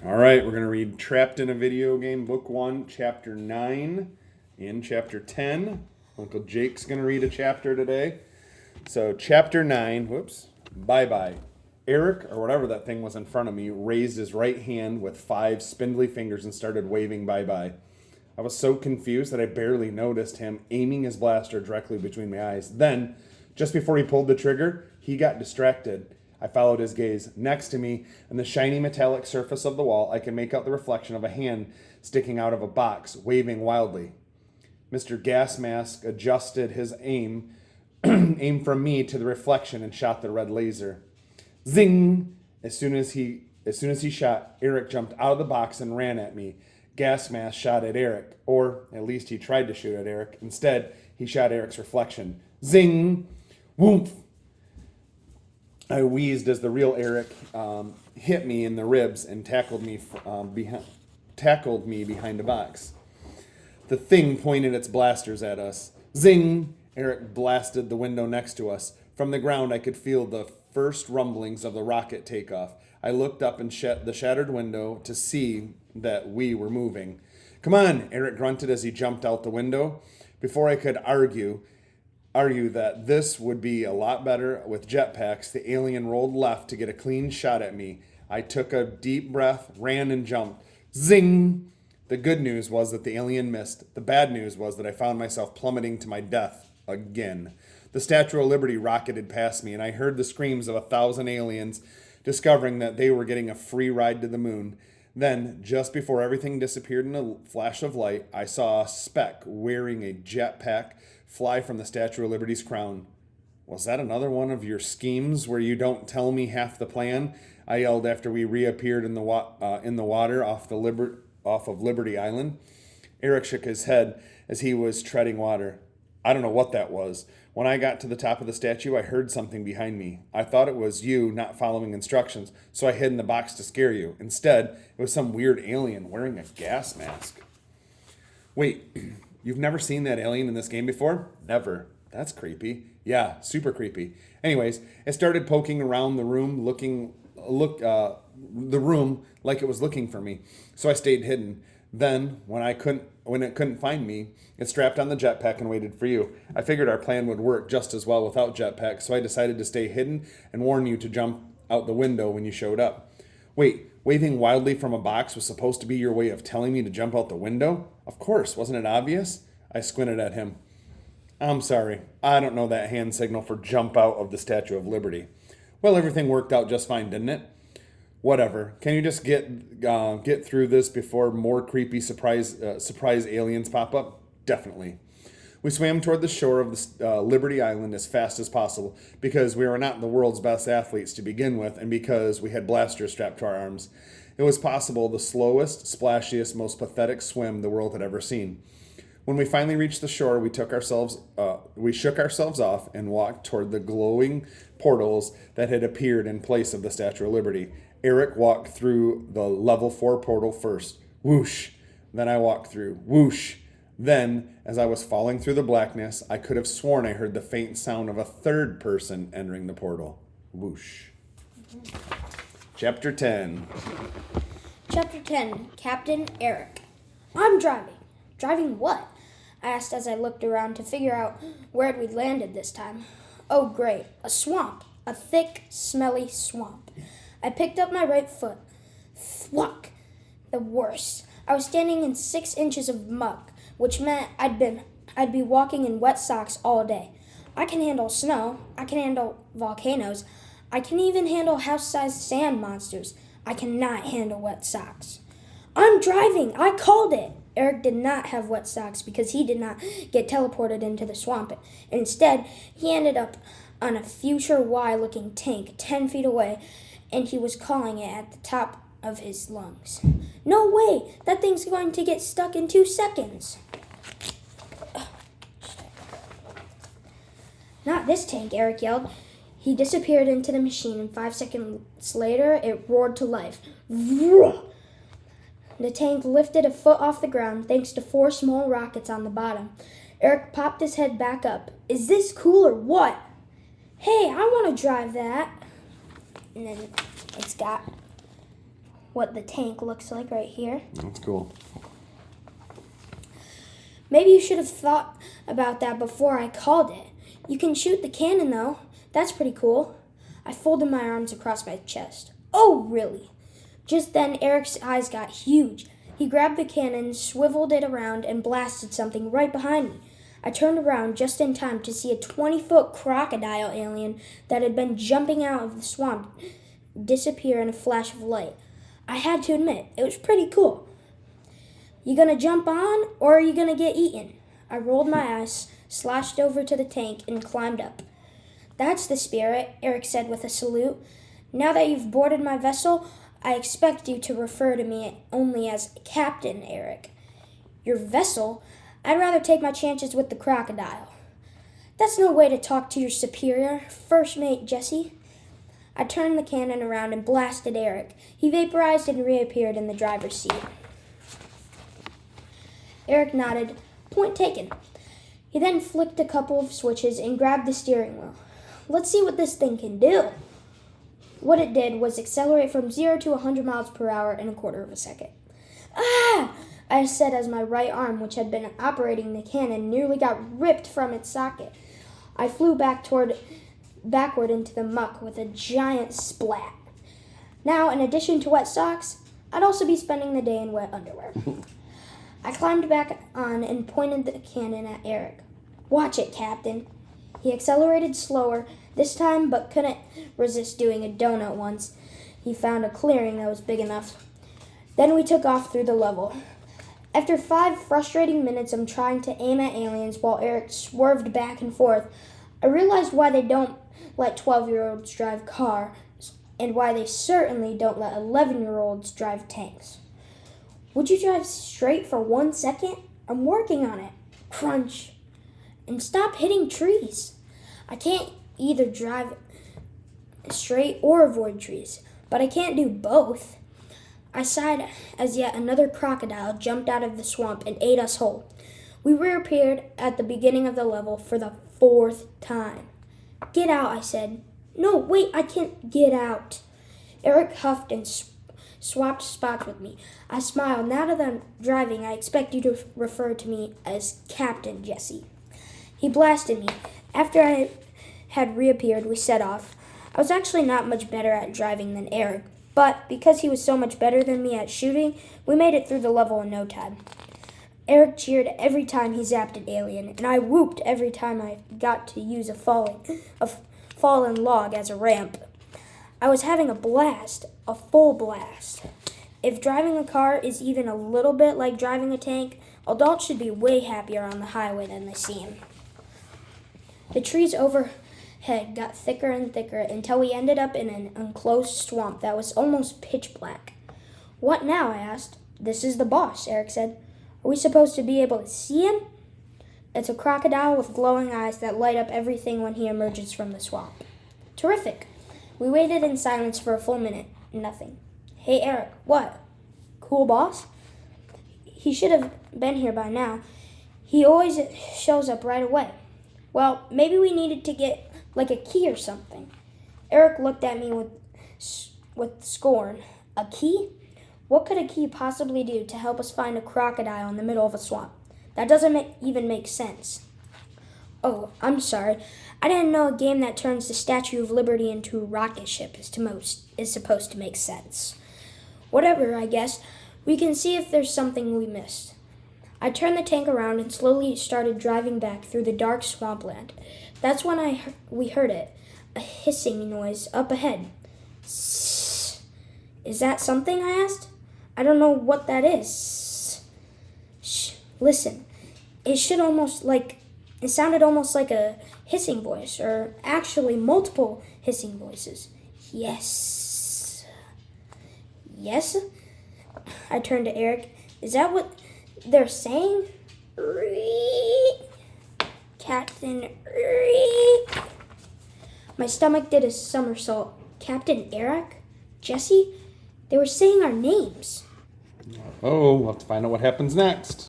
All right, we're going to read Trapped in a Video Game, Book 1, Chapter 9, and Chapter 10. Uncle Jake's going to read a chapter today. So, Chapter 9, whoops, bye-bye. Eric, or whatever that thing was in front of me, raised his right hand with 5 spindly fingers and started waving bye-bye. I was so confused that I barely noticed him aiming his blaster directly between my eyes. Then, just before he pulled the trigger, he got distracted. I followed his gaze. Next to me, on the shiny metallic surface of the wall, I could make out the reflection of a hand sticking out of a box, waving wildly. Mr. Gas Mask adjusted his aim from me to the reflection and shot the red laser. Zing! As soon as he shot, Eric jumped out of the box and ran at me. Gas Mask shot at Eric, or at least he tried to shoot at Eric. Instead, he shot Eric's reflection. Zing! Woomph! I wheezed as the real Eric hit me in the ribs and tackled me behind a box. The thing pointed its blasters at us. Zing! Eric blasted the window next to us. From the ground, I could feel the first rumblings of the rocket takeoff. I looked up in the shattered window to see that we were moving. Come on, Eric grunted as he jumped out the window. Before I could argue that this would be a lot better with jetpacks, the alien rolled left to get a clean shot at me. I took a deep breath, ran, and jumped. Zing! The good news was that the alien missed. The bad news was that I found myself plummeting to my death again. The Statue of Liberty rocketed past me, and I heard the screams of 1,000 aliens discovering that they were getting a free ride to the moon. Then, just before everything disappeared in a flash of light, I saw a speck wearing a jetpack fly from the Statue of Liberty's crown. Was that another one of your schemes where you don't tell me half the plan? I yelled after we reappeared in the water off of Liberty Island. Eric shook his head as he was treading water. I don't know what that was. When I got to the top of the statue, I heard something behind me. I thought it was you not following instructions, so I hid in the box to scare you. Instead, it was some weird alien wearing a gas mask. Wait, you've never seen that alien in this game before? Never. That's creepy. Yeah, super creepy. Anyways, it started poking around the room, the room like it was looking for me. So I stayed hidden. Then, when it couldn't find me, it strapped on the jetpack and waited for you. I figured our plan would work just as well without jetpack, so I decided to stay hidden and warn you to jump out the window when you showed up. Wait, waving wildly from a box was supposed to be your way of telling me to jump out the window? Of course, wasn't it obvious? I squinted at him. I'm sorry, I don't know that hand signal for jump out of the Statue of Liberty. Well, everything worked out just fine, didn't it? Whatever. Can you just get through this before more creepy surprise aliens pop up? Definitely. We swam toward the shore of the Liberty Island as fast as possible because we were not the world's best athletes to begin with and because we had blasters strapped to our arms. It was possible the slowest, splashiest, most pathetic swim the world had ever seen. When we finally reached the shore, we shook ourselves off and walked toward the glowing portals that had appeared in place of the Statue of Liberty. Eric walked through the level 4 portal first. Whoosh. Then I walked through. Whoosh. Then, as I was falling through the blackness, I could have sworn I heard the faint sound of a third person entering the portal. Whoosh. Chapter 10. Chapter 10, Captain Eric. I'm driving. Driving what? I asked as I looked around to figure out where we'd landed this time. Oh, great. A swamp. A thick, smelly swamp. I picked up my right foot. Thwack! The worst. I was standing in 6 inches of muck, which meant I'd be walking in wet socks all day. I can handle snow. I can handle volcanoes. I can even handle house-sized sand monsters. I cannot handle wet socks. I'm driving! I called it! Eric did not have wet socks because he did not get teleported into the swamp. Instead, he ended up on a future Y-looking tank 10 feet away, and he was calling it at the top of his lungs. No way! That thing's going to get stuck in 2 seconds. Not this tank, Eric yelled. He disappeared into the machine, and 5 seconds later, it roared to life. Vroom! The tank lifted a foot off the ground thanks to 4 small rockets on the bottom. Eric popped his head back up. Is this cool or what? Hey, I want to drive that. And then it's got what the tank looks like right here. That's cool. Maybe you should have thought about that before I called it. You can shoot the cannon, though. That's pretty cool. I folded my arms across my chest. Oh, really? Just then, Eric's eyes got huge. He grabbed the cannon, swiveled it around, and blasted something right behind me. I turned around just in time to see a 20-foot crocodile alien that had been jumping out of the swamp disappear in a flash of light. I had to admit, it was pretty cool. You gonna jump on, or are you gonna get eaten? I rolled my eyes, slashed over to the tank, and climbed up. That's the spirit, Eric said with a salute. Now that you've boarded my vessel, I expect you to refer to me only as Captain Eric. Your vessel? I'd rather take my chances with the crocodile. That's no way to talk to your superior, First Mate Jesse. I turned the cannon around and blasted Eric. He vaporized and reappeared in the driver's seat. Eric nodded. Point taken. He then flicked a couple of switches and grabbed the steering wheel. Let's see what this thing can do. What it did was accelerate from 0 to 100 miles per hour in a quarter of a second. Ah! I said as my right arm, which had been operating the cannon, nearly got ripped from its socket. I flew backward into the muck with a giant splat. Now, in addition to wet socks, I'd also be spending the day in wet underwear. I climbed back on and pointed the cannon at Eric. Watch it, Captain. He accelerated slower this time, but couldn't resist doing a donut once he found a clearing that was big enough. Then we took off through the level. After 5 frustrating minutes of trying to aim at aliens while Eric swerved back and forth, I realized why they don't let 12-year-olds drive cars and why they certainly don't let 11-year-olds drive tanks. Would you drive straight for 1 second? I'm working on it. Crunch. And stop hitting trees. I can't either drive straight or avoid trees, but I can't do both. I sighed as yet another crocodile jumped out of the swamp and ate us whole. We reappeared at the beginning of the level for the 4th time. Get out, I said. No, wait, I can't get out. Eric huffed and swapped spots with me. I smiled. Now that I'm driving, I expect you to refer to me as Captain Jesse. He blasted me. After I had reappeared, we set off. I was actually not much better at driving than Eric, but because he was so much better than me at shooting, we made it through the level in no time. Eric cheered every time he zapped an alien, and I whooped every time I got to use a fallen log as a ramp. I was having a blast, a full blast. If driving a car is even a little bit like driving a tank, adults should be way happier on the highway than they seem. The trees overhead got thicker and thicker until we ended up in an enclosed swamp that was almost pitch black. What now? I asked. This is the boss, Eric said. Are we supposed to be able to see him? It's a crocodile with glowing eyes that light up everything when he emerges from the swamp. Terrific. We waited in silence for a full minute. Nothing. Hey, Eric, what? Cool boss? He should have been here by now. He always shows up right away. Well, maybe we needed to get like a key or something. Eric looked at me with scorn. A key? What could a key possibly do to help us find a crocodile in the middle of a swamp? That doesn't even make sense. Oh, I'm sorry. I didn't know a game that turns the Statue of Liberty into a rocket ship is supposed to make sense. Whatever, I guess. We can see if there's something we missed. I turned the tank around and slowly started driving back through the dark swampland. That's when we heard it, a hissing noise up ahead. Sssss. Is that something? I asked. I don't know what that is. Shh, listen. It sounded almost like a hissing voice, or actually multiple hissing voices. Yes. Yes? I turned to Eric. Is that what they're saying? Captain. My stomach did a somersault. Captain Eric? Jesse? They were saying our names. Oh, we'll have to find out what happens next.